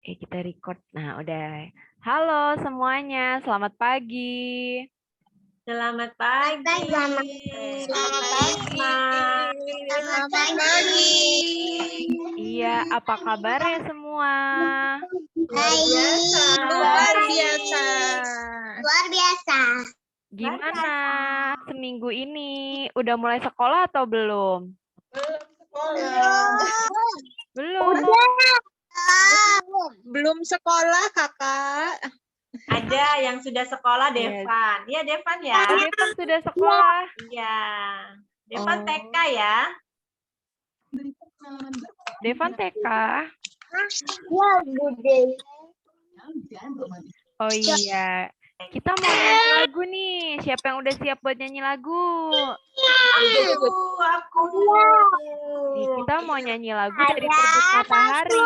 Oke, kita record. Nah, udah. Halo semuanya, selamat pagi. Selamat pagi. Selamat pagi. Selamat pagi. Iya, apa kabar ya semua? Luar biasa. Luar biasa. Luar biasa. Gimana seminggu ini? Udah mulai sekolah atau belum? Belum. Belum sekolah, Kakak. Ada yang sudah sekolah, Devan. Iya, Devan ya. Oh, Devan sudah sekolah. Iya. Devan Oh. TK ya. Devan TK. Ya, Bude. Oh iya. Kita mau nyanyi lagu nih. Siapa yang udah siap buat nyanyi lagu? Aku. Nih, kita mau nyanyi lagu dari Terbit Matahari.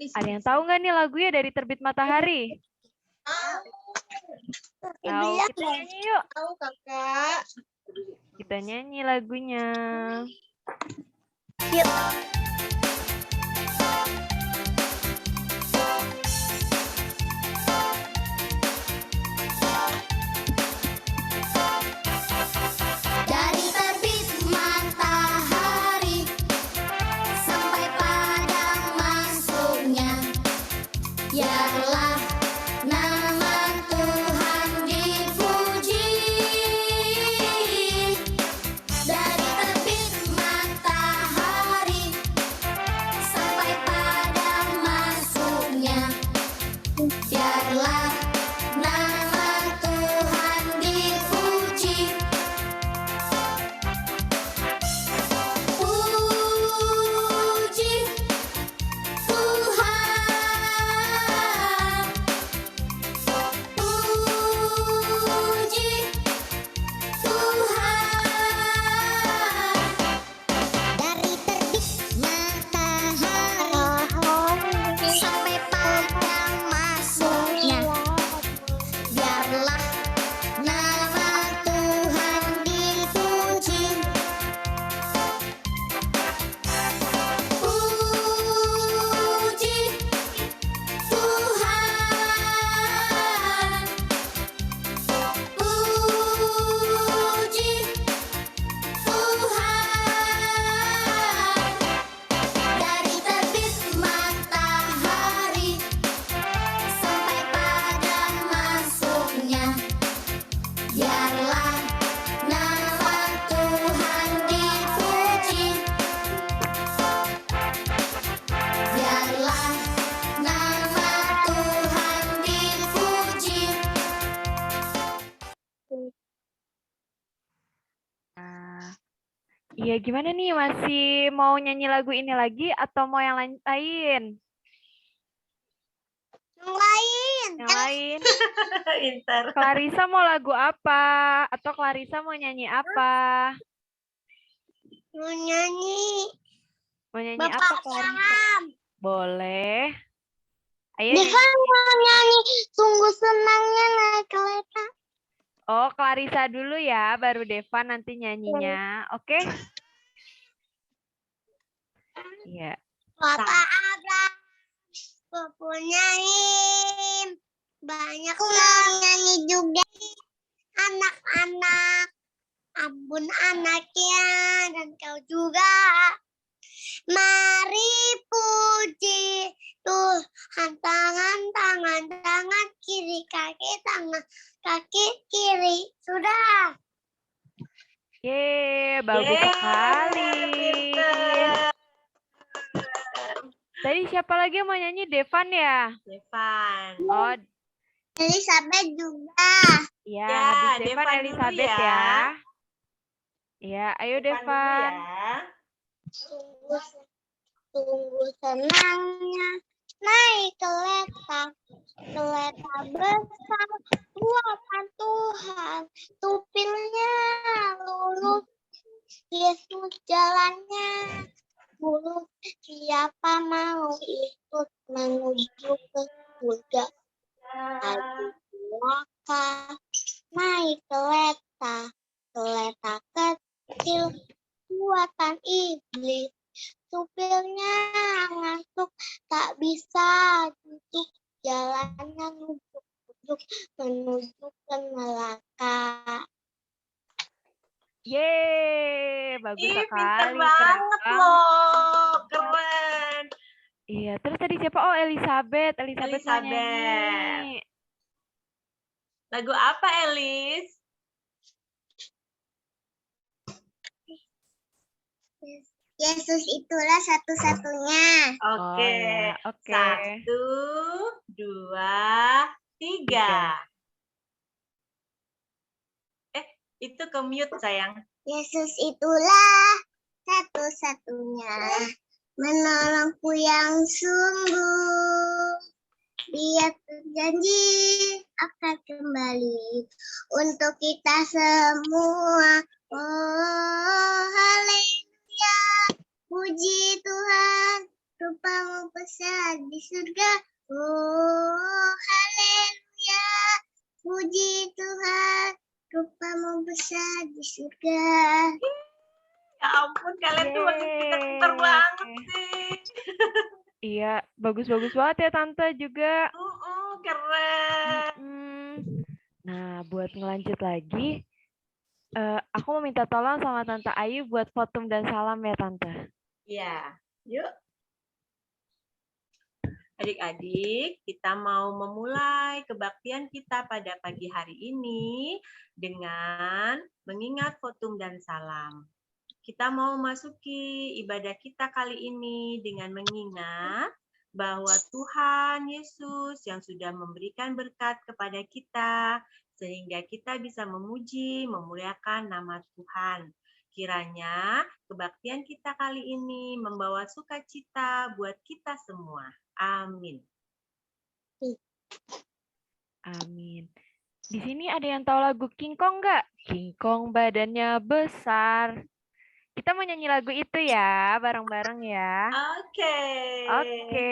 Ada yang tahu nggak nih lagunya dari Terbit Matahari? Tahu? Kita nyanyi yuk. Tahu, Kakak. Kita nyanyi lagunya. Dari terbit matahari sampai padang masuknya, biarlah nama Tuhan dipuji. Dari terbit matahari sampai padang masuknya, biarlah nama Tuhan dipuji. Puji Tuhan, puji Tuhan. Dari terbit matahari sampai padang masuknya, biarlah nama Tuhan dipuji. Puji Tuhan, puji Tuhan. Dari terbit matahari sampai padang masuknya, biarlah nama Tuhan dipuji. Biarlah nama Tuhan dipuji. Nah, iya gimana nih? Masih mau nyanyi lagu ini lagi atau mau yang lain? Yang lain? Inter. Clarissa mau lagu apa? Atau Clarissa mau nyanyi apa? Mau nyanyi. Mau nyanyi apa, Clarissa? Boleh. Ayo. Devan mau nyanyi. Sungguh senangnya naik kereta. Oh, Clarissa dulu ya, baru Devan nanti nyanyinya. Oke? Iya. Kota Abraham mempunyai banyak nyanyi juga anak-anak. Ampun anaknya dan kau juga. Mari puji Tuhan, tangan kiri, tangan kaki kiri. Sudah. Yeay, bagus Yeay, sekali. pinter. Tadi siapa lagi yang mau nyanyi? Devan ya? Devan. Oh, Elizabeth juga. ya, Ya, habis Devan Devan dulu Elizabeth ya. ya. Ya, ayo Devan dulu Devan. ya. Sungguh senangnya naik kereta besar buatan Tuhan, tupilnya lurus, Yesus jalannya mulus, siapa mau ikut menuju ke surga? Ayo silakan naik kereta kecil buatan iblis. Supirnya ngantuk tak bisa saat untuk jalanan untuk menuju ke neraka. Yeay, bagus Ih, pinter sekali. Keren banget loh. Keren. Iya, terus tadi siapa? Oh, Elizabeth. Elizabeth mau Elizabeth. nyanyi. Lagu apa, Elis? Yesus itulah satu-satunya. Oke. Oh, ya, oke. 1, 2, 3. Itu ke mute, sayang. Yesus itulah satu-satunya menolongku yang sungguh. Dia berjanji akan kembali untuk kita semua. Oh, haleluya. Puji Tuhan, rupamu besar di surga. Oh, haleluya. Puji Tuhan, rupamu besar di surga. Ya ampun, kalian tuh makin pinter-pinter Yeay. banget sih. Iya, bagus-bagus banget ya Tante juga. Keren. Nah, buat ngelanjut lagi, aku mau minta tolong sama Tante Ayu buat votum dan salam ya Tante. Ya, yuk. Adik-adik, kita mau memulai kebaktian kita pada pagi hari ini dengan mengingat votum dan salam. Kita mau memasuki ibadah kita kali ini dengan mengingat bahwa Tuhan Yesus yang sudah memberikan berkat kepada kita, sehingga kita bisa memuji, memuliakan nama Tuhan. Kiranya kebaktian kita kali ini membawa sukacita buat kita semua. Amin. Amin. Di sini ada yang tahu lagu King Kong nggak? King Kong badannya besar. Kita mau nyanyi lagu itu ya, bareng-bareng ya. Oke. Oke.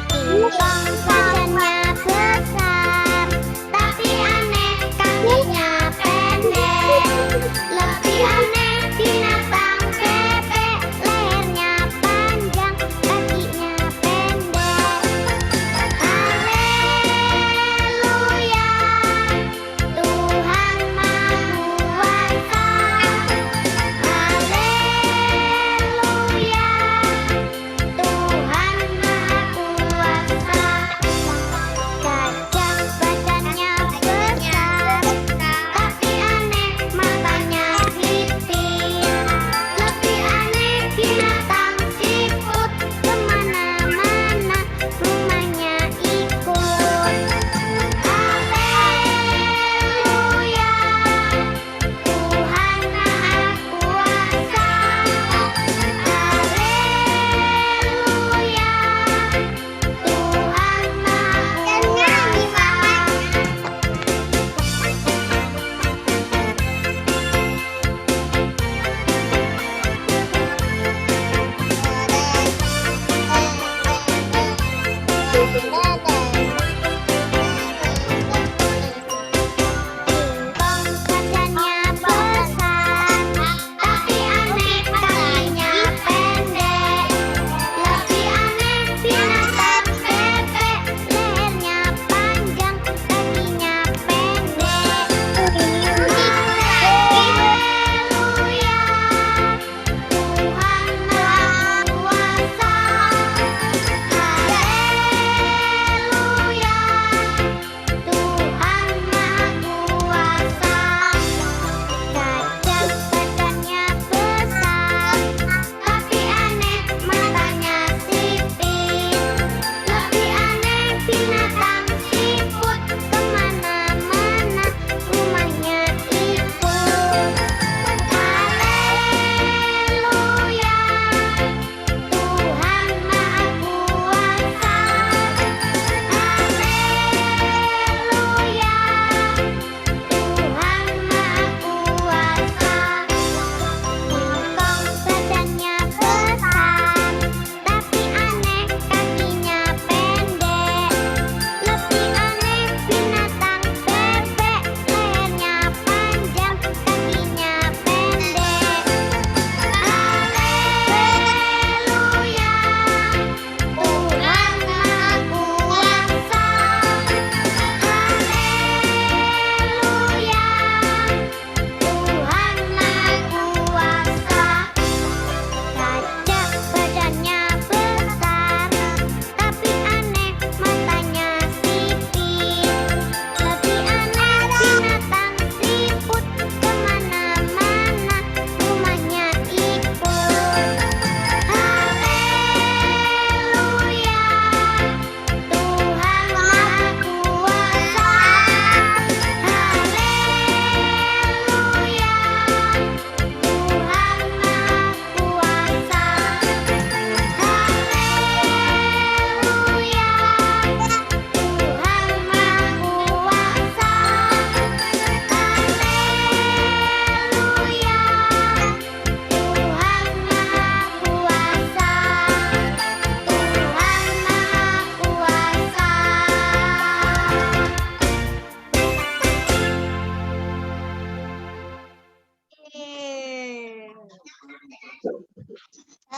King Kong badannya besar, tapi aneh kakinya pendek. Lebih aneh binatang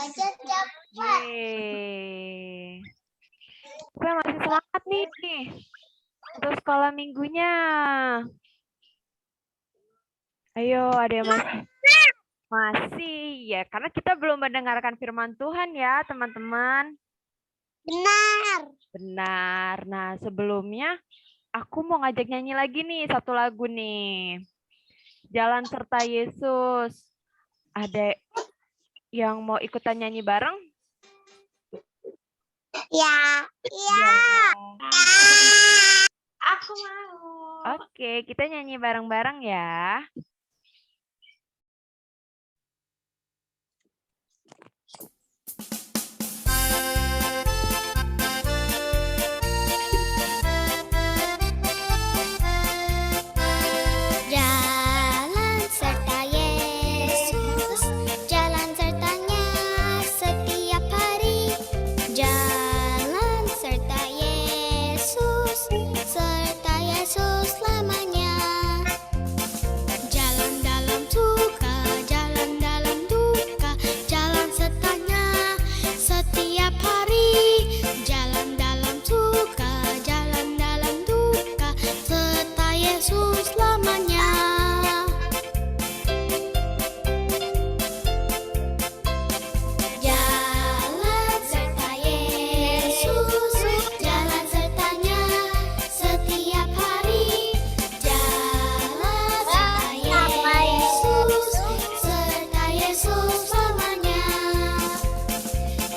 Baca cepat. Yeay. Siapa yang masih semangat nih untuk sekolah minggunya? Ayo, ada yang masih? Masih, ya. Karena kita belum mendengarkan firman Tuhan ya, teman-teman. Benar. Benar. Nah, sebelumnya aku mau ngajak nyanyi lagi nih, satu lagu nih. Jalan Serta Yesus. Ada yang mau ikutan nyanyi bareng? Ya. Ya. Aku mau. Oke, kita nyanyi bareng-bareng ya. Jalan serta Yesus, jalan sertanya setiap hari. Jalan serta Yesus selamanya. Jalan dalam suka, jalan dalam duka, jalan sertanya setiap hari. Jalan dalam suka, jalan dalam duka, serta Yesus selamanya. Jalan serta Yesus, jalan sertanya setiap hari. Jalan serta Yesus selamanya.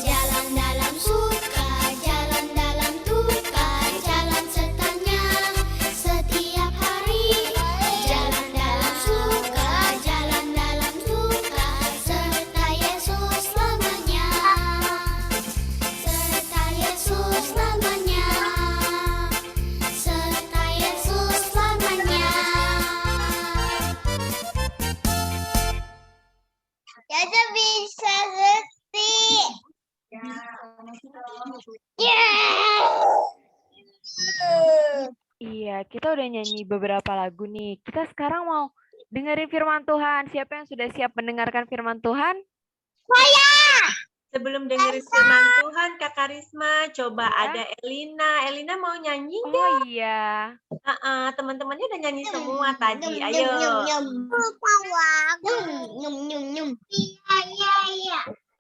Jalan dalam suka, jalan dalam duka, jalan sertanya setiap hari. Jalan dalam suka, jalan dalam duka, serta Yesus selamanya. Serta Yesus selamanya. Serta Yesus selamanya. Jadi bisa ngerti. Iya, kita udah nyanyi beberapa lagu nih. Kita sekarang mau dengerin firman Tuhan. Siapa yang sudah siap mendengarkan firman Tuhan? Sebelum dengerin firman Tuhan, Kak Karisma, coba Ya. ada Elina. Elina mau nyanyi? Oh iya. Teman-temannya udah nyanyi semua tadi. Ayo. Iya.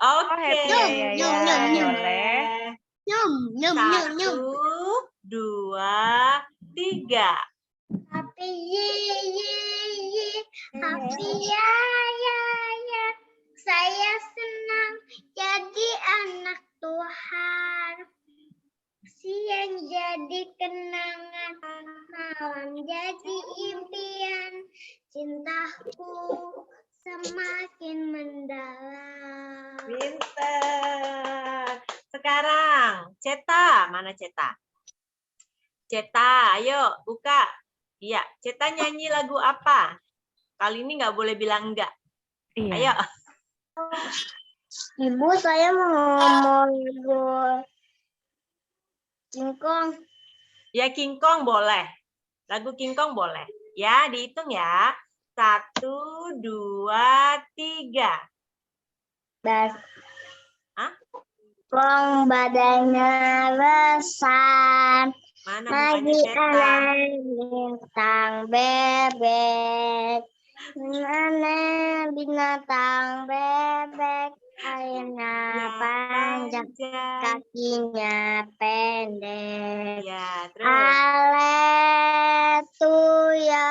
Oke. happy ya, ya, ya. Boleh. Satu, dua, tiga. Happy ye, happy ya. Saya senang jadi anak Tuhan. Siang jadi kenangan, malam jadi impian. Cintaku semakin mendalam. Pinter. Sekarang, Ceta. Mana Ceta? Ceta, ayo buka. Iya, Ceta nyanyi lagu apa? Kali ini nggak boleh bilang enggak. Iya. Ayo. Ibu, saya mau ngomong Kingkong. Ya King Kong boleh. Lagu King Kong boleh. Ya, dihitung ya. 1, 2, 3. Kong badannya besar. Mana Lagi mukanya Ceta? ada bintang bebek. Mana binatang bebek? Ayahnya panjang, kakinya pendek. Ya, terus. Haleluya.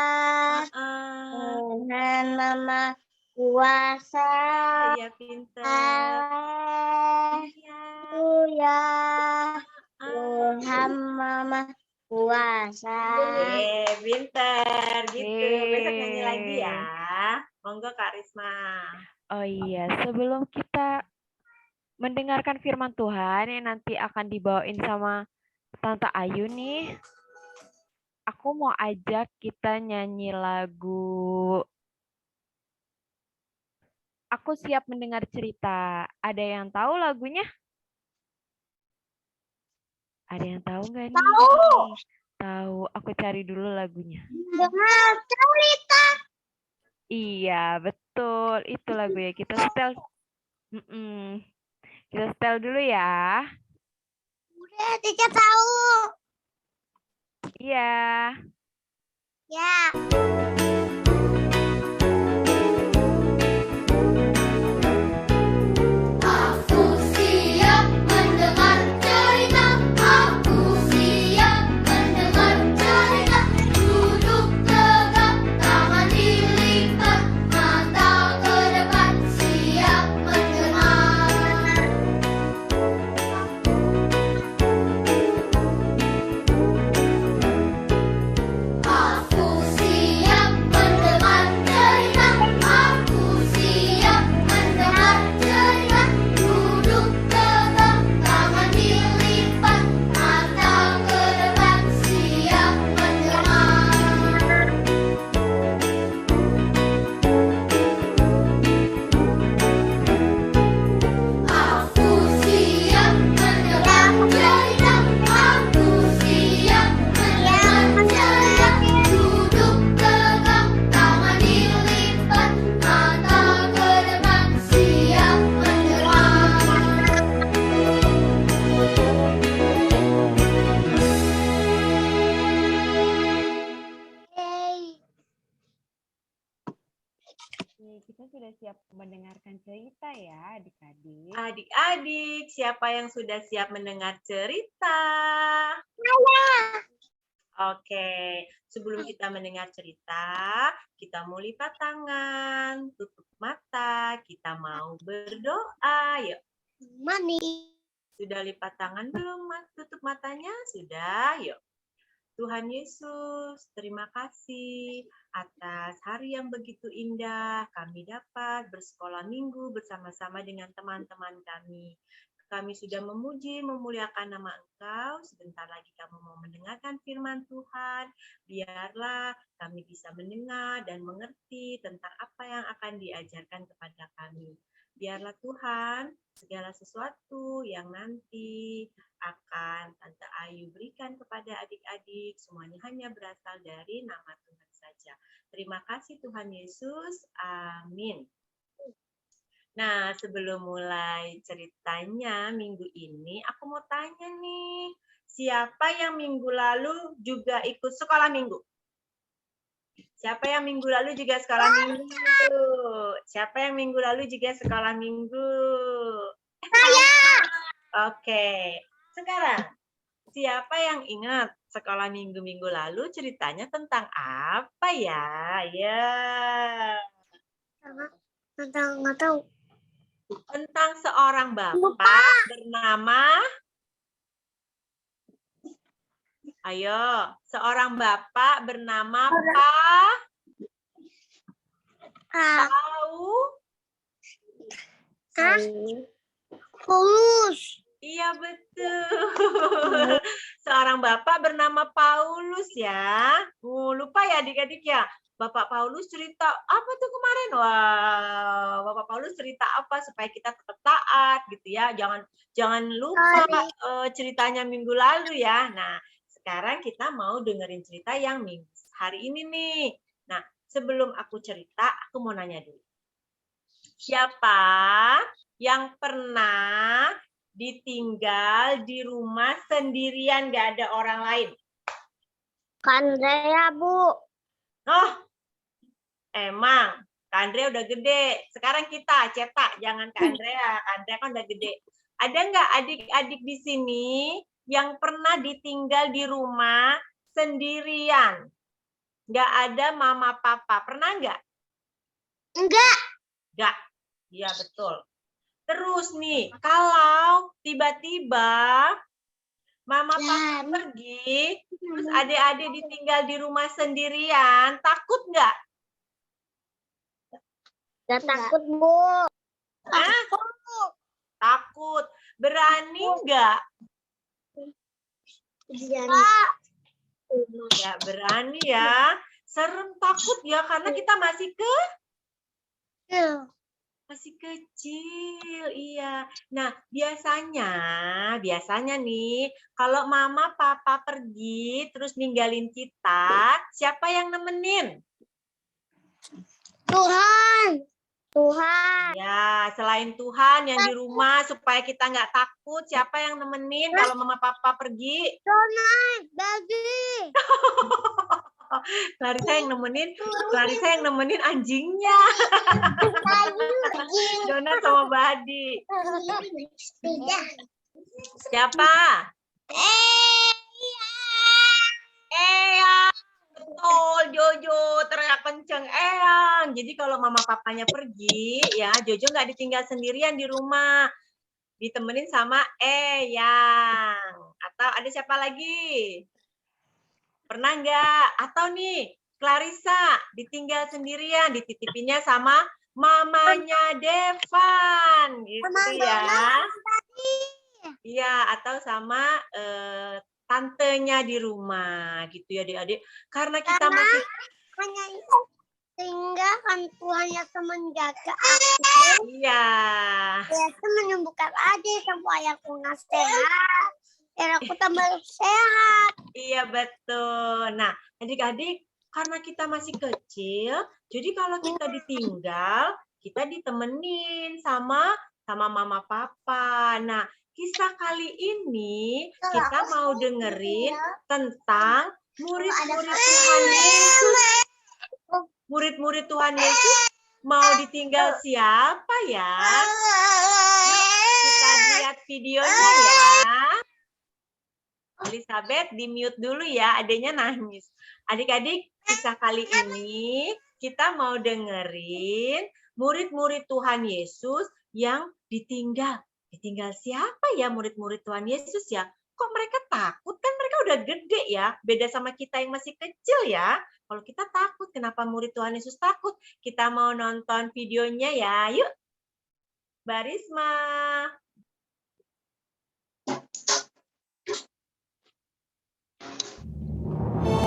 Tuhan Mama kuasa. Ya pinter. Haleluya. Tuhan Mama kuasa. Pinter gitu. Besok nyanyi Yeay. lagi ya. Monggo Kak Risma. Oh iya, sebelum kita mendengarkan firman Tuhan yang nanti akan dibawain sama Tante Ayu nih, aku mau ajak kita nyanyi lagu Aku Siap Mendengar Cerita. Ada yang tahu lagunya? Ada yang tahu nggak nih? Tahu. Aku cari dulu lagunya. Dengar cerita. Iya, betul. Itu lagu ya. Kita setel. Kita setel dulu ya. Udah, Tica tahu. Iya. Ya. Aku siap mendengar cerita. Aku siap mendengar cerita. Duduk tegak, tangan dilipat, mata ke depan, siap mendengar. Aku siap mendengar cerita. Aku siap mendengar cerita. Duduk tegak, tangan dilipat, mata ke depan, siap mendengar. Aku siap mendengar cerita. Aku siap mendengar cerita. Duduk tegak, tangan dilipat, mata ke depan, siap mendengar. Yeay. Oke, kita sudah siap mendengarkan cerita ya, adik-adik. Adik-adik, siapa yang sudah siap mendengar cerita? Oke, sebelum kita mendengar cerita, kita mau lipat tangan, tutup mata, kita mau berdoa. Yuk, Mani. sudah lipat tangan belum? Tutup matanya? Sudah, yuk. Tuhan Yesus, terima kasih atas hari yang begitu indah. Kami dapat bersekolah minggu bersama-sama dengan teman-teman kami. Kami sudah memuji, memuliakan nama Engkau. Sebentar lagi kamu mau mendengarkan firman Tuhan. Biarlah kami bisa mendengar dan mengerti tentang apa yang akan diajarkan kepada kami. Biarlah Tuhan, segala sesuatu yang nanti akan Tante Ayu berikan kepada adik-adik, semuanya hanya berasal dari nama Tuhan saja. Terima kasih Tuhan Yesus. Amin. Nah, sebelum mulai ceritanya minggu ini, aku mau tanya nih, siapa yang minggu lalu juga ikut sekolah minggu? Siapa yang minggu lalu juga sekolah minggu? Siapa yang minggu lalu juga sekolah minggu? Saya. Oke, sekarang siapa yang ingat sekolah minggu-minggu lalu ceritanya tentang apa ya? Ya, Nggak tahu. tentang seorang bapak bernama. Ayo, seorang bapak bernama Paulus. Iya betul. Seorang bapak bernama Paulus ya. Lupa ya adik-adik ya. Bapak Paulus cerita apa tuh kemarin? Wah, Bapak Paulus cerita apa supaya kita tetap taat gitu ya. Jangan lupa ceritanya minggu lalu ya. Nah, sekarang kita mau dengerin cerita yang minggu hari ini nih. Nah, sebelum aku cerita, aku mau nanya dulu. Siapa yang pernah ditinggal di rumah sendirian, gak ada orang lain? Kak Andrea, Bu. Oh, emang Kak Andrea udah gede. Sekarang kita cetak, jangan Kak Andrea. Kak Andrea kan udah gede. Ada nggak adik-adik di sini yang pernah ditinggal di rumah sendirian? Nggak ada mama papa. Pernah nggak? Enggak. Nggak. Iya, betul. Terus nih, kalau tiba-tiba mama papa pergi, terus adik-adik ditinggal di rumah sendirian, takut nggak? Enggak takut, Bu. Hah? Takut. Berani nggak? Nggak berani ya. Serem, takut ya, karena kita masih kecil, iya. Nah, biasanya nih, kalau mama papa pergi terus ninggalin kita, siapa yang nemenin? Tuhan. Tuhan. Ya, selain Tuhan yang di rumah supaya kita nggak takut, siapa yang nemenin kalau mama papa pergi? Bagi. Clarissa yang nemenin anjingnya. Donat sama Badi. Siapa? Eyang. Betul, Jojo teriak kenceng, Eyang. Jadi kalau mama papanya pergi, ya Jojo nggak ditinggal sendirian di rumah. Ditemenin sama Eyang. Atau ada siapa lagi? Pernah nggak? Atau nih, Clarissa ditinggal sendirian, dititipinnya sama mamanya Devan, gitu ya. Iya, atau sama tantenya di rumah, gitu ya adik-adik. Karena kita masih Hanya itu. Sehingga kan Tuhan yang menjaga aku. iya. Biasa menyembuhkan adik sampai aku nggak sehat. Dan aku tambah sehat. Iya betul. Nah, adik-adik, karena kita masih kecil, jadi kalau kita ditinggal, kita ditemenin sama mama papa. Nah, kisah kali ini kita mau dengerin tentang murid-murid Tuhan Yesus. Murid-murid Tuhan Yesus mau ditinggal siapa ya? Kita lihat videonya ya. Elizabeth di-mute dulu ya, adanya nangis. Adik-adik, kisah kali ini kita mau dengerin murid-murid Tuhan Yesus yang ditinggal. Ditinggal siapa ya murid-murid Tuhan Yesus ya? Kok mereka takut? Kan mereka udah gede ya, beda sama kita yang masih kecil ya. Kalau kita takut, kenapa murid Tuhan Yesus takut? Kita mau nonton videonya ya, yuk. Barisma.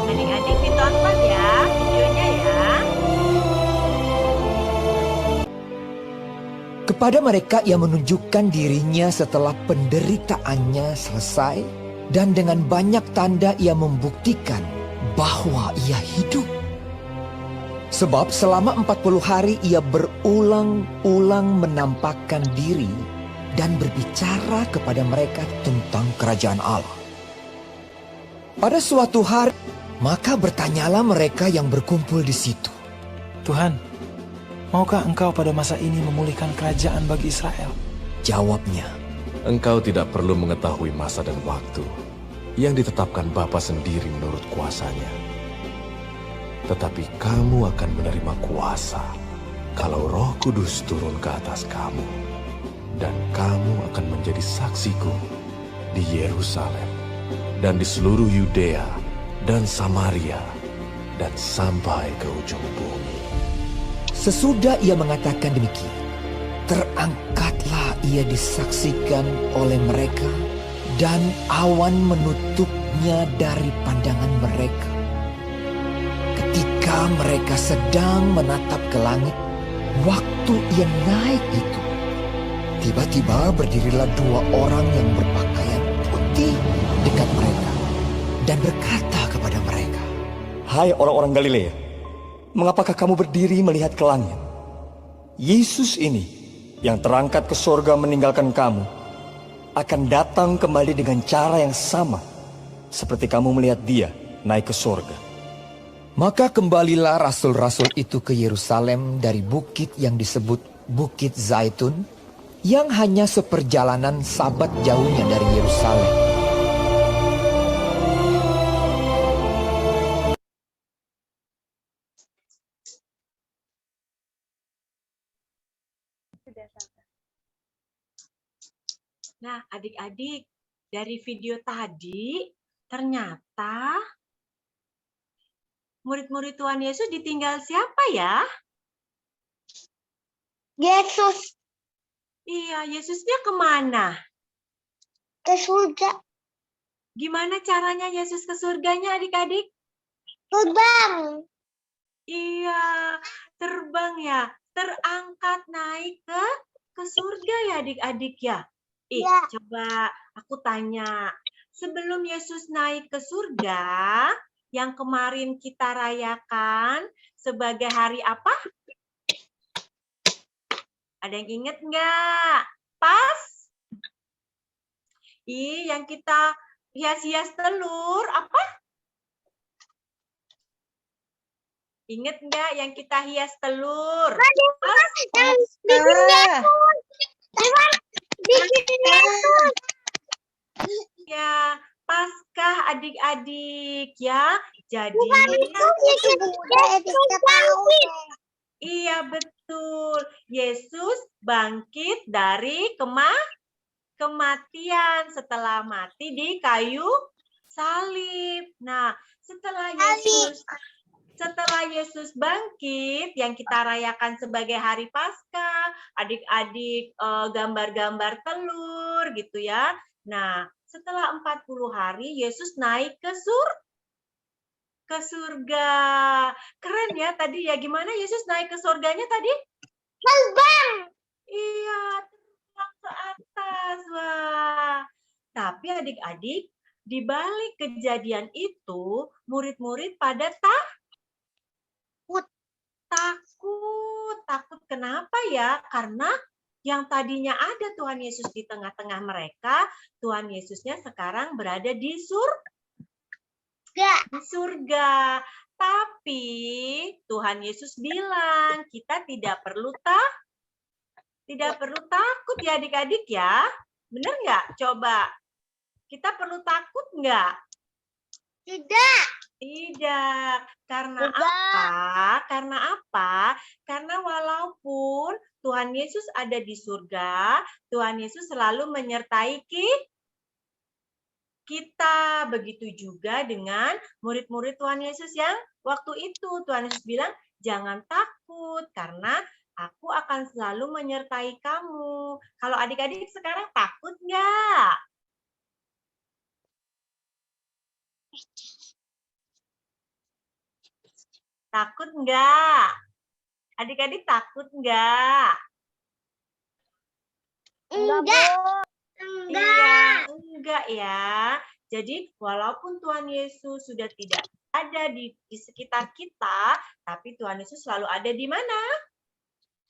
Adik-adik ditonton ya videonya ya. Kepada mereka yang menunjukkan dirinya setelah penderitaannya selesai dan dengan banyak tanda ia membuktikan bahwa ia hidup. Sebab selama 40 hari ia berulang-ulang menampakkan diri dan berbicara kepada mereka tentang kerajaan Allah. Pada suatu hari, maka bertanyalah mereka yang berkumpul di situ. Tuhan, maukah Engkau pada masa ini memulihkan kerajaan bagi Israel? Jawabnya, Engkau tidak perlu mengetahui masa dan waktu yang ditetapkan Bapa sendiri menurut kuasanya. Tetapi kamu akan menerima kuasa kalau Roh Kudus turun ke atas kamu. Dan kamu akan menjadi saksiku di Yerusalem dan di seluruh Yudea dan Samaria dan sampai ke ujung bumi. sesudah ia mengatakan demikian, terangkatlah ia disaksikan oleh mereka dan awan menutupnya dari pandangan mereka. Ketika mereka sedang menatap ke langit, waktu ia naik itu, tiba-tiba berdirilah 2 orang yang berpakaian putih dekat mereka dan berkata kepada mereka, Hai orang-orang Galilea, mengapakah kamu berdiri melihat ke langit? Yesus ini yang terangkat ke sorga meninggalkan kamu akan datang kembali dengan cara yang sama seperti kamu melihat dia naik ke sorga. Maka kembalilah rasul-rasul itu ke Yerusalem dari bukit yang disebut Bukit Zaitun, yang hanya seperjalanan Sabat jauhnya dari Yerusalem. Nah, adik-adik, dari video tadi, ternyata murid-murid Tuhan Yesus ditinggal siapa ya? Yesus Iya, Yesusnya kemana? ke surga. Gimana caranya Yesus ke surganya adik-adik? Terbang. Iya, terbang ya. Terangkat naik ke surga ya adik-adik ya. Ya. Coba aku tanya. Sebelum Yesus naik ke surga, yang kemarin kita rayakan sebagai hari apa? Ada yang inget nggak? Pas? Yang kita hias-hias telur, apa? Inget nggak yang kita hias telur? Pas? Yang bikin netun. Bikin netun. Ya, Paskah adik-adik ya. Jadi iya betul. Yesus bangkit dari kematian setelah mati di kayu salib. Nah, setelah Yesus bangkit yang kita rayakan sebagai hari Paskah, adik-adik gambar-gambar telur gitu ya. Nah, setelah 40 hari Yesus naik ke surga. Keren ya tadi ya. Gimana Yesus naik ke surganya tadi? Terbang. Iya, terbang ke atas. Wah. Tapi adik-adik, di balik kejadian itu, murid-murid pada takut. Takut kenapa ya? Karena yang tadinya ada Tuhan Yesus di tengah-tengah mereka, Tuhan Yesusnya sekarang berada di surga. Tapi Tuhan Yesus bilang, kita tidak perlu takut ya adik-adik ya. Benar nggak? Coba. Kita perlu takut nggak? Tidak. Tidak. Karena apa? Karena walaupun Tuhan Yesus ada di surga, Tuhan Yesus selalu menyertai kita. Begitu juga dengan murid-murid Tuhan Yesus yang waktu itu Tuhan Yesus bilang, jangan takut karena aku akan selalu menyertai kamu. Kalau adik-adik sekarang takut nggak? Takut nggak? Adik-adik takut nggak? Enggak ya. Jadi walaupun Tuhan Yesus sudah tidak ada di sekitar kita, tapi Tuhan Yesus selalu ada di mana?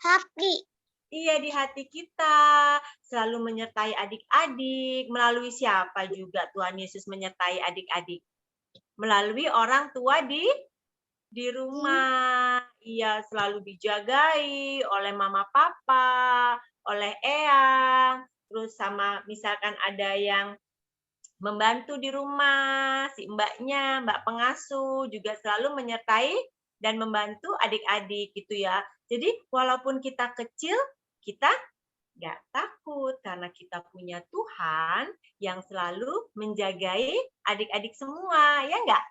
Hati. Iya, di hati kita. Selalu menyertai adik-adik. Melalui siapa juga Tuhan Yesus menyertai adik-adik? Melalui orang tua di rumah. Iya, selalu dijagai oleh mama papa, oleh eyang, terus sama misalkan ada yang membantu di rumah, si mbaknya, mbak pengasuh juga selalu menyertai dan membantu adik-adik gitu ya. Jadi walaupun kita kecil, kita nggak takut karena kita punya Tuhan yang selalu menjagai adik-adik semua, ya nggak?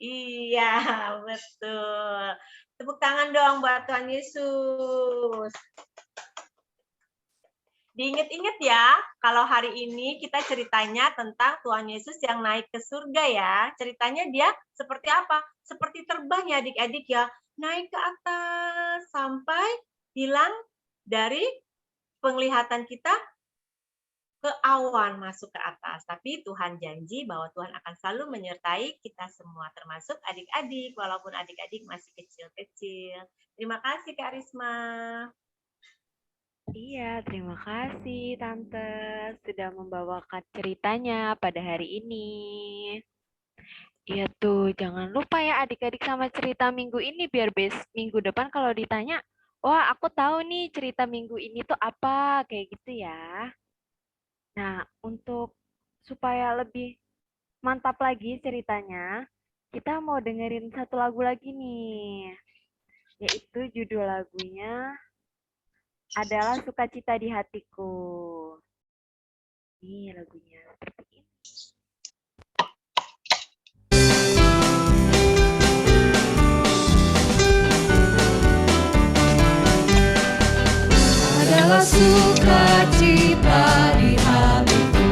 Iya, betul. Tepuk tangan dong buat Tuhan Yesus. Diingat-ingat ya, kalau hari ini kita ceritanya tentang Tuhan Yesus yang naik ke surga ya. Ceritanya dia seperti apa? Seperti terbang ya adik-adik ya. Naik ke atas sampai hilang dari penglihatan kita ke awan masuk ke atas. Tapi Tuhan janji bahwa Tuhan akan selalu menyertai kita semua, termasuk adik-adik, walaupun adik-adik masih kecil-kecil. Terima kasih Kak Risma. Iya, terima kasih Tante sudah membawakan ceritanya pada hari ini. Iya tuh, jangan lupa ya adik-adik sama cerita minggu ini biar minggu depan kalau ditanya, wah aku tahu nih cerita minggu ini tuh apa, kayak gitu ya. Nah, untuk supaya lebih mantap lagi ceritanya, kita mau dengerin satu lagu lagi nih. Yaitu judul lagunya adalah Sukacita di Hatiku. Ini lagunya seperti ini. Adalah sukacita di hatiku,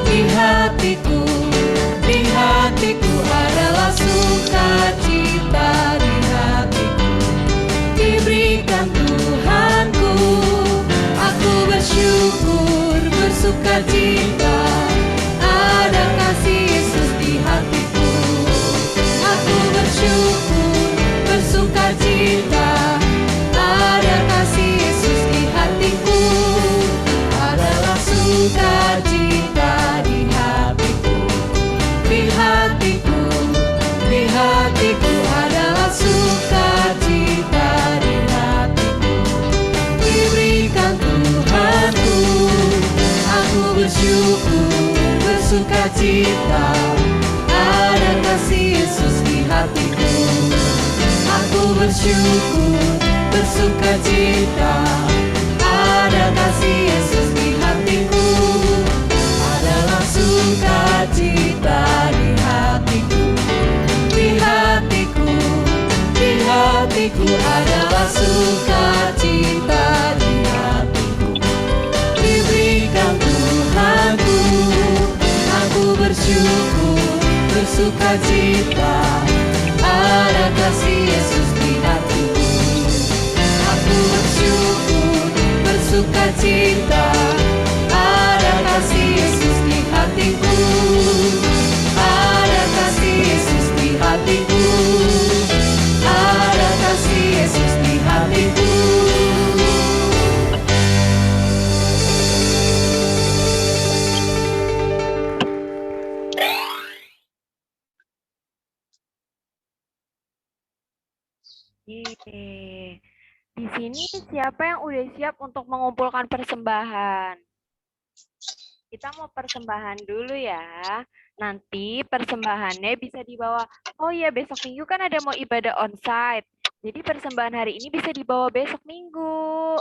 di hatiku, di hatiku adalah sukacita di hatiku, diberikan Tuhanku, aku bersyukur, bersukacita, ada kasih Yesus di hatiku, aku bersyukur, bersukacita, ada sukacita, ada kasih Yesus di hatiku. Aku bersyukur, bersukacita, ada kasih Yesus di hatiku. Adalah sukacita di hatiku, di hatiku, di hatiku adalah sukacita di hatiku. Diberikan Tuhanku, aku bersyukur, bersukacita, ada kasih Yesus di hatiku. Aku bersyukur, bersukacita, ada kasih Yesus di hatiku. Ada kasih Yesus di hatiku. Ada kasih Yesus di hatiku. Yeay. Di sini siapa yang udah siap untuk mengumpulkan persembahan? Kita mau persembahan dulu ya. Nanti persembahannya bisa dibawa. Oh iya, besok minggu kan ada mau ibadah onsite. Jadi persembahan hari ini bisa dibawa besok minggu.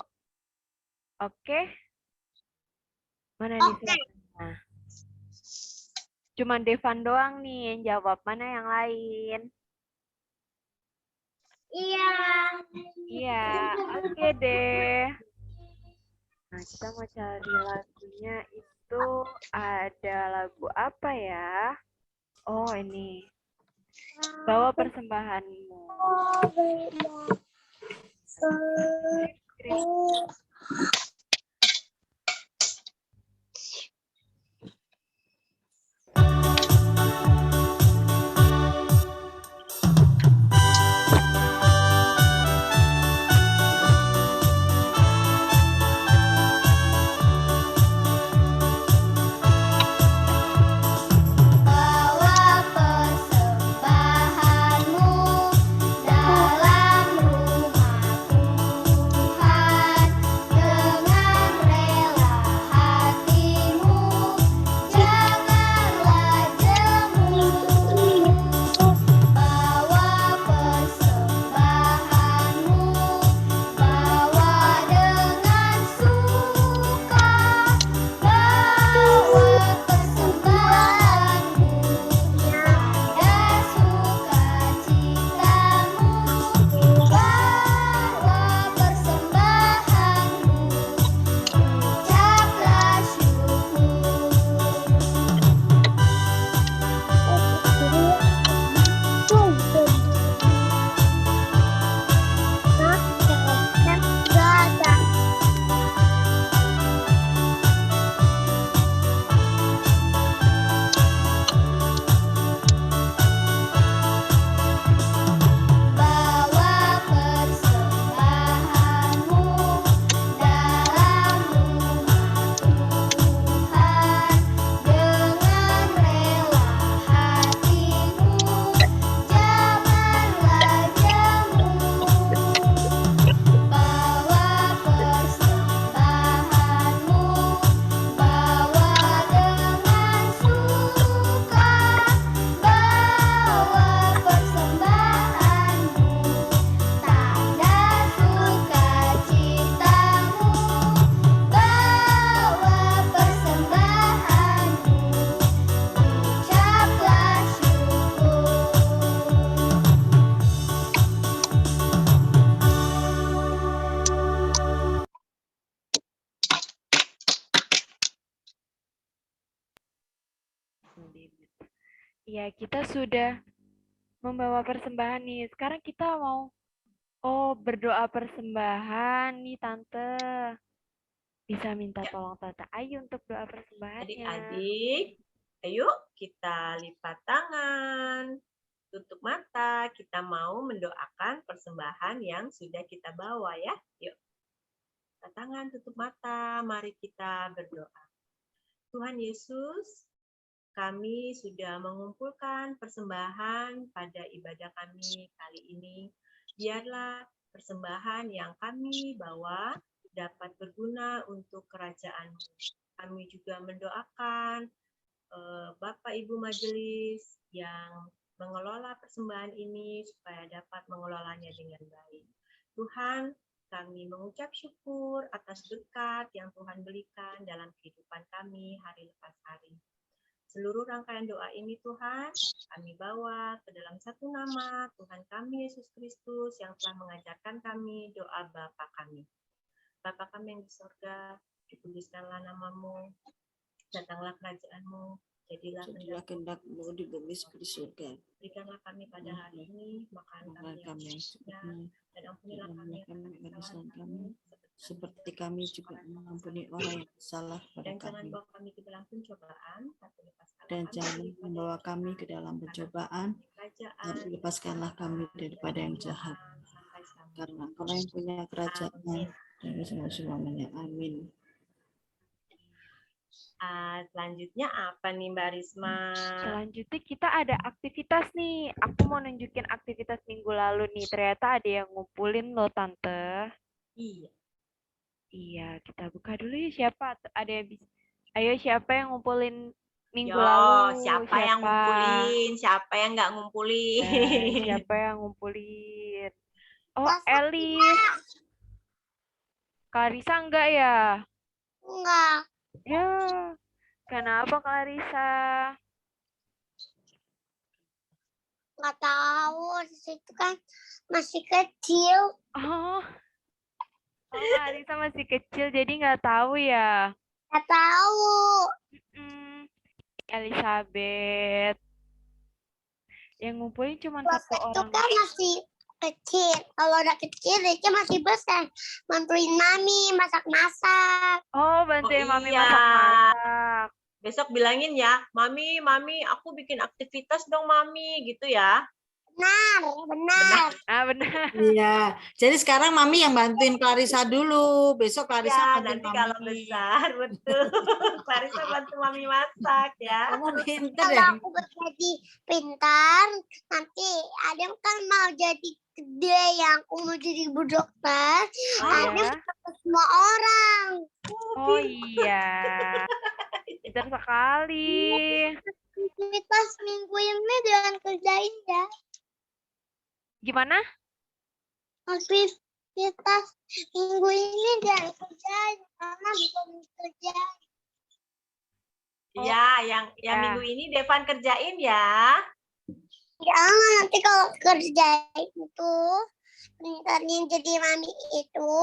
Oke? Mana nih siapanya? Cuman Devan doang nih yang jawab. Mana yang lain? Iya. Iya, oke deh. Nah, kita mau cari lagunya itu ada lagu apa ya? Oh, ini. Bawa persembahanmu. Bawa persembahanmu dalam rumah Tuhan dengan rela hatimu, janganlah jemu. Bawa persembahanmu, bawa dengan suka, bawa persembahanmu, ada sukacitamu, bawa persembahanmu, ucaplah bawa persembahanmu dalam rumah Tuhan dengan rela hatimu, janganlah jemu. Bawa persembahanmu, bawa dengan suka, bawa persembahanmu, tanda sukacitamu, bawa persembahanmu, ucaplah syukur. Ya, kita sudah membawa persembahan nih. Sekarang kita mau berdoa persembahan nih, Tante. Bisa minta tolong Tante Ayu untuk doa persembahannya. Adik-adik, ayo kita lipat tangan, tutup mata, kita mau mendoakan persembahan yang sudah kita bawa ya. Yuk, lipat tangan, tutup mata, mari kita berdoa. Tuhan Yesus, kami sudah mengumpulkan persembahan pada ibadah kami kali ini. Biarlah persembahan yang kami bawa dapat berguna untuk kerajaan-Mu. Kami juga mendoakan Bapak Ibu Majelis yang mengelola persembahan ini supaya dapat mengelolanya dengan baik. Tuhan, kami mengucap syukur atas berkat yang Tuhan berikan dalam kehidupan kami hari lepas hari. Seluruh rangkaian doa ini Tuhan, kami bawa ke dalam satu nama Tuhan kami Yesus Kristus yang telah mengajarkan kami doa Bapa kami. Bapa kami yang di surga, dikuduskanlah namamu, datanglah kerajaanmu, jadilah kehendak-Mu di bumi seperti surga. Berikanlah kami pada hari ini makan kami yang secukupnya, dan ampunilah kami kesalahan kami, seperti kami juga mengampuni orang yang salah pada dan jangan kami. bawa kami ke dalam pencobaan, Dan jangan membawa kami ke dalam pencobaan, tapi lepaskanlah kami daripada yang jahat. Karena Kau yang punya kerajaan dan semua-semuanya. Amin. Selanjutnya apa nih Mbak Risma? Selanjutnya kita ada aktivitas nih. Aku mau nunjukin aktivitas minggu lalu nih. Ternyata ada yang ngumpulin loh Tante. Iya. Iya, kita buka dulu ya siapa? Ada yang bisa. Ayo siapa yang ngumpulin minggu Yo, lalu? siapa yang ngumpulin? Siapa yang nggak ngumpulin? Siapa yang ngumpulin? Oh, Elis. Clarissa enggak ya? Enggak. Ya, kenapa Clarissa? Nggak tahu. Di situ kan masih kecil. Oh, Clarissa masih kecil jadi nggak tahu ya? Nggak tahu. Elizabeth. Yang ngumpulin cuma Waktu satu itu orang. kan masih kecil. Kalau udah kecil, dia masih besar. Bantuin mami masak-masak. Oh, bantuin mami iya. masak-masak. Besok bilangin ya, Mami, aku bikin aktivitas dong Mami, gitu ya. Benar. Ah, benar. Iya. Jadi sekarang Mami yang bantuin Clarissa dulu. Besok Clarissa Ya, bantuin nanti Mami. kalau besar, betul. Clarissa bantu Mami masak ya. Kamu pinter Kalau ya. aku jadi pintar, nanti Adam kan mau jadi gede, yang aku mau jadi ibu dokter. Adam Ya. ketemu semua orang. Oh iya. Pintar sekali. Aktivitas minggu ini jangan kerjain ya. Gimana? Aktivitas minggu ini jangan kerjain karena belum kerjain. Iya, yang ya. minggu ini Devan kerjain ya. Jangan, nanti kalau kerjain itu pintarnya jadi mami itu,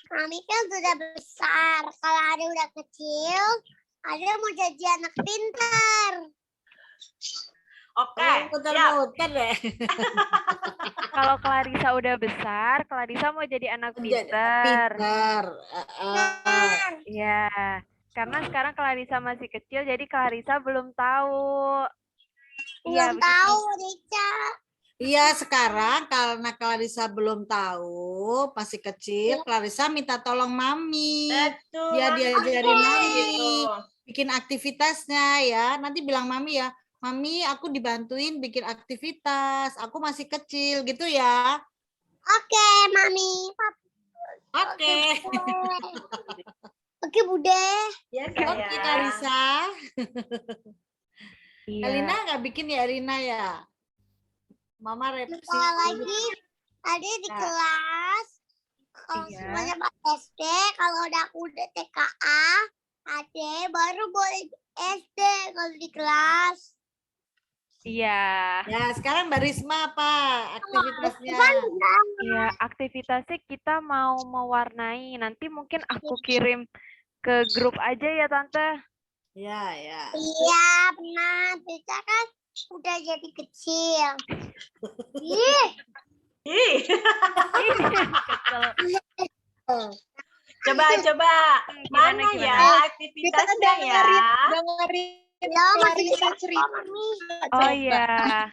mami kan sudah besar. Kalau ada udah kecil, ada mau jadi anak pintar. Oke, siap. Muter-muter deh. Kalau Clarissa udah besar, Clarissa mau jadi anak pintar. Pintar. Iya. Karena sekarang Clarissa masih kecil, jadi Clarissa belum tahu. Iya, Belum tahu, Rica. Iya, sekarang karena Clarissa belum tahu, masih kecil, Clarissa minta tolong Mami. Betul. Dia diajarin Mami. Gitu. Bikin aktivitasnya ya. Nanti bilang Mami ya, Mami aku dibantuin bikin aktivitas. Aku masih kecil gitu ya. Oke, Mami. Oke. Oke, Bude. Ya, Oke, sayang. Clarissa. Iya. Elina nggak bikin ya, Elina ya? Mama revisi. Bentar lagi ada di kelas. Kalau Iya. semuanya SD, kalau udah TKA, ada baru boleh SD kalau di kelas. Iya. Ya, sekarang Mbak Risma apa aktivitasnya? Iya, aktivitasnya kita mau mewarnai. Nanti mungkin aku kirim ke grup aja ya, Tante. Ya, ya. Iya, benar. Bisa kan udah jadi kecil. Ih, Ih, Kesel. coba. Gimana, Mana gimana? ya aktivitasnya ya? lo masih bisa cerita, Mami. Oh iya.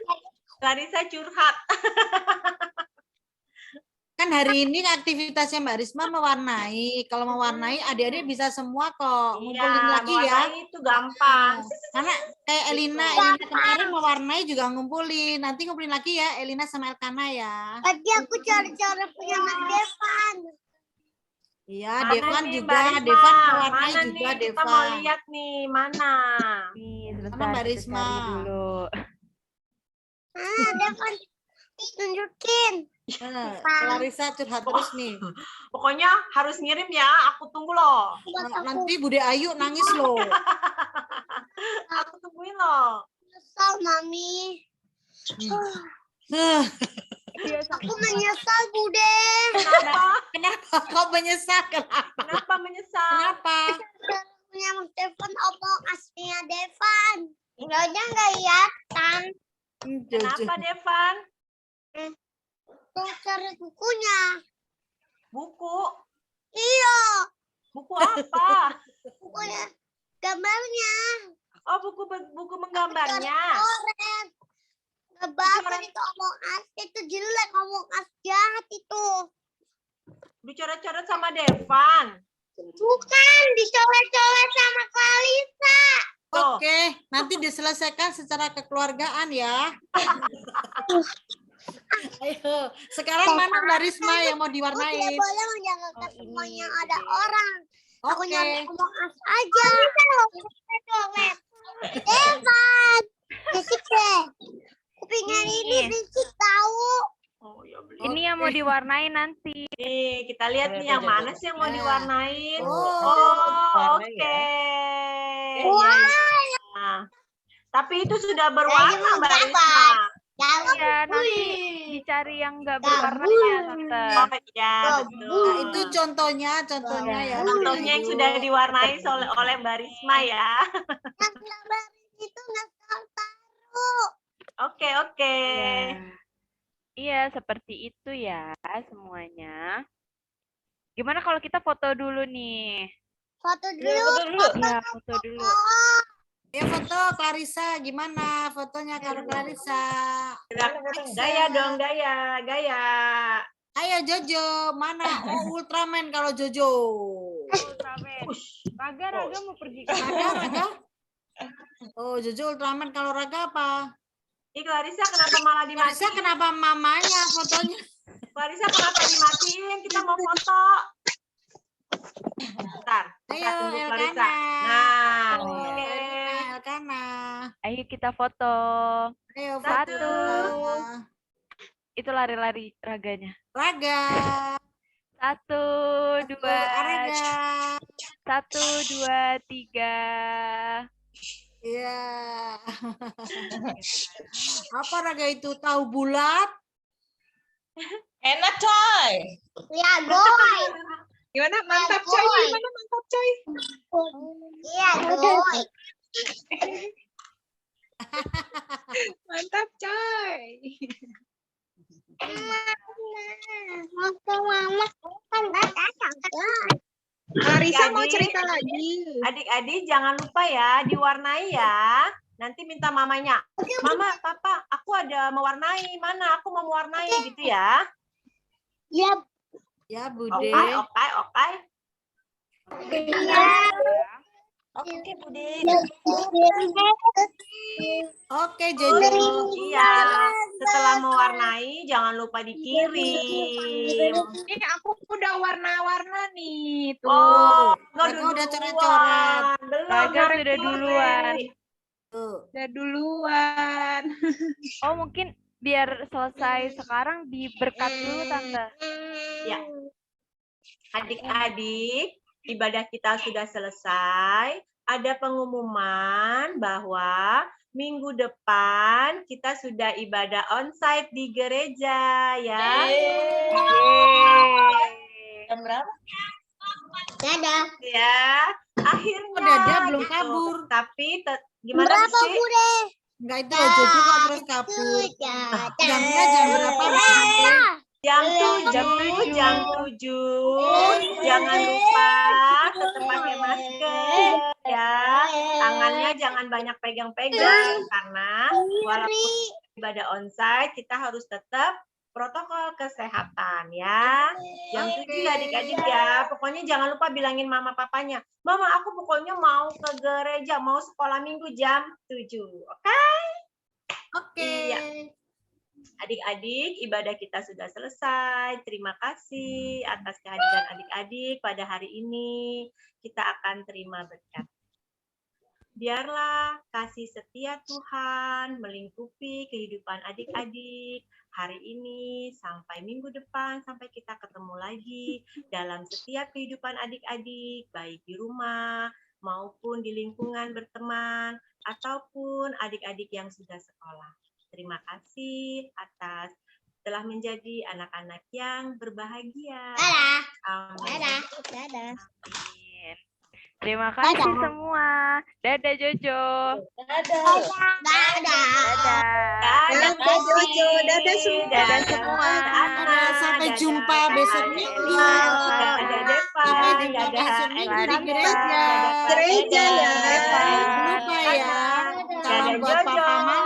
Clarissa curhat. Kan hari ini aktivitasnya Mbak Risma mewarnai. Kalau mewarnai adik-adik bisa semua kok. Ngumpulin lagi ya. mewarnai itu gampang. Karena kayak Elina kemarin mewarnai juga ngumpulin. Nanti ngumpulin lagi ya Elina sama Elkana ya. Tadi aku cari-cari punya Mas Devan. Iya, Mana Devan nih, juga. Mbak Risma? Devan mewarnai Mana juga, nih? Kita mau Devan. lihat nih, mana? Nih, Mana sebentar Mbak kita Risma? cari dulu. Devan tunjukin. Clarissa curhat terus nih. Pokoknya harus ngirim ya, aku tunggu loh. Buat aku Nanti Bude Ayu nangis loh. Aku tungguin loh. menyesal, Mami. Aku menyesal, Bude. Kenapa? Kenapa kau menyesal? Kenapa menyesal? Kenapa? Punya Mas Devan, omong aslinya Devan. Aja nggak kelihatan. Kenapa, Devan? Tuh cari bukunya. Buku? Iya, Buku apa? bukunya. Gambarnya. Oh, buku menggambarnya. Coret. Nggak bagus itu omong asli. Itu jelek omong asli jahat itu. Dicoret-coret sama Devan. Bukan, dicoret-coret sama Kalisa. Tuh. Oke, nanti diselesaikan secara kekeluargaan ya. Ayo, sekarang mana Mbak Risma yang mau Aku tidak diwarnain? boleh menjaga semuanya ada orang. Aku Oke. nyari omong as aja. Devan, berisik deh. Kupingnya ini berisik tahu. Oh, ya beli. Ini yang mau diwarnai nanti. Nih, kita lihat nih yang mana sih yang mau diwarnain. Oh, Oke. Iya, iya. Nah, tapi itu sudah berwarna, Mbak Risma. Ya, nanti dicari yang nggak berwarnanya, Tante. Oh iya, betul. Nah, itu contohnya ya. Contohnya yang sudah diwarnai oleh Mbak Risma ya. Yang gambar itu nggak taruh. Oke, oke. Iya, seperti itu ya semuanya. Gimana kalau kita foto dulu nih? Foto dulu. Iya, foto dulu. Ya foto Clarissa, gimana fotonya kalau Clarissa? Gaya dong, gaya. Ayo Jojo, mana? Oh Ultraman kalau Jojo. Ultraman. Raga mau pergi ke Raga? Oh Jojo Ultraman, kalau Raga apa? Ih, Clarissa kenapa malah Clarissa dimatiin? kenapa mamanya fotonya? Clarissa kenapa dimatiin? Kita mau foto. Bentar, kita Ayo tunggu Elkana. Clarissa. Nah, Oh, oke. Elkana. Ayo kita foto. Ayo Satu. foto. Itu lari-lari raganya. Raga. 1, 2, Raga. 1, 2, 3. Iya. Apa Raga itu? Tahu bulat? Enak coy. Ya, goy. Gimana? Mantap coy. Gimana mantap coy? Iya, goy. Mantap coy. Mama kan nggak datang. Clarissa mau Adik-adik. cerita lagi. Adik-adik jangan lupa ya diwarnai ya. Nanti minta mamanya. Mama, papa, aku ada mewarnai. Mana? Aku mau mewarnai gitu ya. Ya, Ya Bude. Oke. ya. Oke, Bude. Oke Jojo. Iya. Setelah mewarnai jangan lupa dikirim. Ini aku udah warna-warna nih. Tuh. Oh, Raga udah coret-coret. Belum. Raga harus sudah duluan. Tuh. Udah duluan. Oh, mungkin biar selesai sekarang diberkat dulu, Tante. Ya. Adik-adik, ibadah kita sudah selesai. Ada pengumuman bahwa minggu depan kita sudah ibadah onsite di gereja ya. Jam berapa? Dadah. Ya, akhirnya. Oh, Dada belum gitu. kabur. Tapi gimana Berapa, sih? Bude? Enggak itu loh Jojo kok terus kabur. Jamnya jam berapa? Jam 7. Jangan lupa tetap pakai masker ya. Tangannya jangan banyak pegang-pegang karena walaupun ibadah onsite kita harus tetap protokol kesehatan ya. Jam 7 adik-adik ya. Pokoknya jangan lupa bilangin mama papanya. Mama, aku pokoknya mau ke gereja, mau sekolah minggu jam 7. Oke? Oke. Iya. Adik-adik, ibadah kita sudah selesai. Terima kasih atas kehadiran adik-adik pada hari ini. Kita akan terima berkat. Biarlah kasih setia Tuhan melingkupi kehidupan adik-adik hari ini sampai minggu depan, sampai kita ketemu lagi dalam setiap kehidupan adik-adik, baik di rumah maupun di lingkungan berteman, ataupun adik-adik yang sudah sekolah. Terima kasih atas telah menjadi anak-anak yang berbahagia. Dadah. Amin. Dadah. Amin. Terima kasih semua. Dadah Jojo. Dadah. Dadah. Dadah. Dadah Jojo, dadah semua. Dadah semua. Sampai jumpa besok minggu. Dadah Deva. Sampai jumpa Dadah besok minggu di Elisa. gereja. Gereja ya. Jangan lupa ya. Salam buat Jojo. papa mama.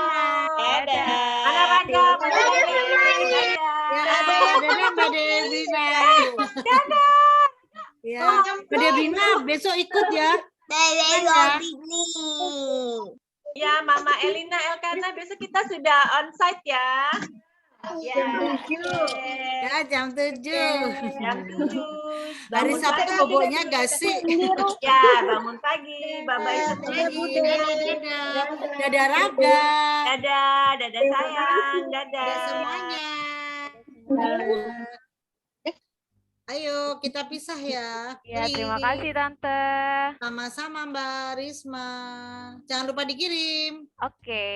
Dadah. Anak Raga. Dadah. Ya, dadah Mbak Devina. Ya, Mbak Devina besok ikut ya. Dadah. Ya, Mama Elina Elkana, besok kita sudah onsite ya. Ya. Ya, jam 7. Jam 7. Hari Sabtu boboknya gasik. Ya, bangun pagi. Bye-bye semua. Dadah. Dadah Raga. Dadah sayang. Dadah. Dadah semuanya. Ayo kita pisah ya. Ya, terima kasih Tante. Sama-sama Mbak Risma. Jangan lupa dikirim. Oke.